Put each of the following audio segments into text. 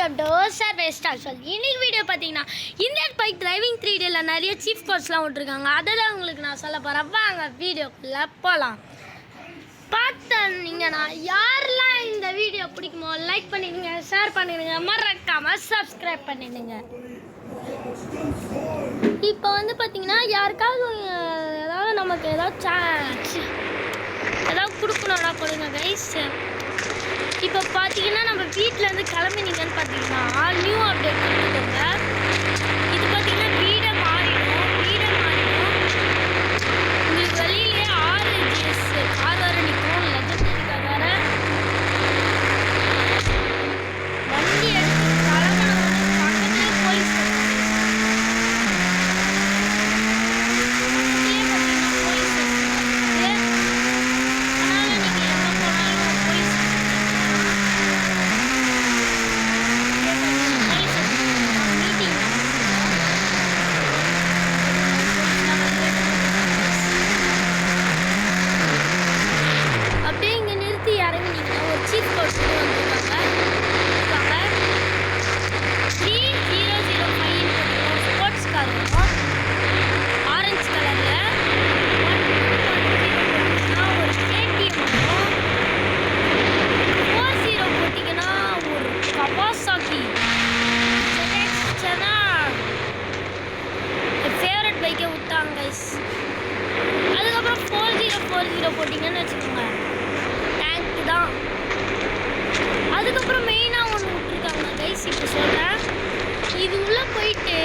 Welcome to Sarvesh talks. இன்னைக்கு video பார்த்தீங்கன்னா Indian bike driving 3Dல நிறைய சீஃப் கோர்ஸ்லாம் விட்டுருக்காங்க. அதெல்லாம் உங்களுக்கு நான் சொல்ல போகிறேன். வாங்க வீடியோக்குள்ளே போகலாம். பார்த்தீங்கன்னா யாரெல்லாம் இந்த வீடியோ பிடிக்குமோ லைக் பண்ணிடுங்க, ஷேர் பண்ணிடுங்க, மறக்காமல் சப்ஸ்கிரைப் பண்ணிடுங்க. இப்போ வந்து பார்த்தீங்கன்னா யாருக்காவது ஏதாவது நமக்கு ஏதாவது கொடுக்கணும்னா கொடுங்க கைஸ். இப்போ பார்த்தீங்கன்னா நம்ம வீட்டிலேருந்து கிளம்பினீங்கன்னு பார்த்தீங்கன்னா நியூ அப்டேட் கொடுத்துக்கோங்க. இது பார்த்தீங்கன்னா வீடை மாறிடும் உங்களுக்கு வெளியிலே 6 GS கார் வர நிற்கும். லெஜெண்டரிக்காக வர வண்டி எடுத்து கிளம்பணும். பக்கத்துலேயே போலீஸ் அதுக்கப்புறம் 4040 போட்டிங்கன்னு வச்சுக்கோங்க, டேங்க் தான். அதுக்கப்புறம் மெயினாக ஒன்று விட்டுருக்காங்க கைஸ், இப்போ சொல்கிறேன். இது உள்ளே போயிட்டு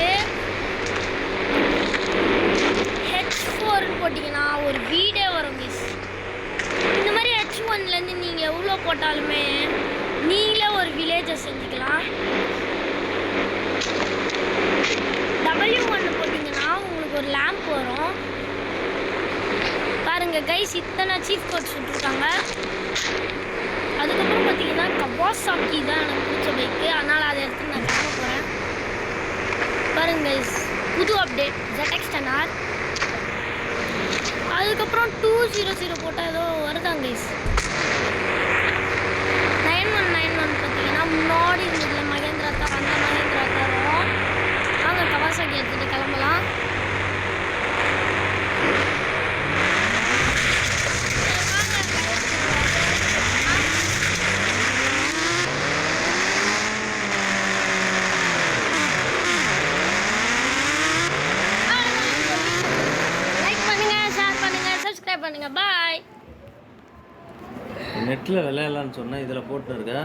H4 போட்டிங்கன்னா ஒரு வீடே வரும் கைஸ். இந்த மாதிரி H1லேருந்து நீங்கள் எவ்வளோ போட்டாலுமே நீங்களே ஒரு வில்லேஜை செஞ்சுக்கலாம். W1 போட்டிங்கன்னா உங்களுக்கு ஒரு லேம்ப் வரும். பாருங்க கைஸ், இத்தனை சீஃப் கோட்ஸ் விட்டுருக்காங்க. அதுக்கப்புறம் பார்த்தீங்கன்னா கவாசாக்கி தான் எனக்கு பிடிச்ச பைக்கு, அதனால் அதை எடுத்து நான் கிளம்ப போகிறேன். பாருங்க கைஸ், புது அப்டேட் ZX10R. அதுக்கப்புறம் 200 போட்டால் ஏதோ வருதாங்க கைஸ். 9191 பார்த்தீங்கன்னா முன்னாடி இருந்ததில் மகேந்திரா கார், அந்த மகேந்திரா காரும். வாங்க கவாசாக்கி எடுத்துகிட்டு கிளம்பலாம். பண்ணுங்க. பாய். நெட்டில் விளையாடலான்னு சொன்னால் இதில் போட்டு இருக்கா.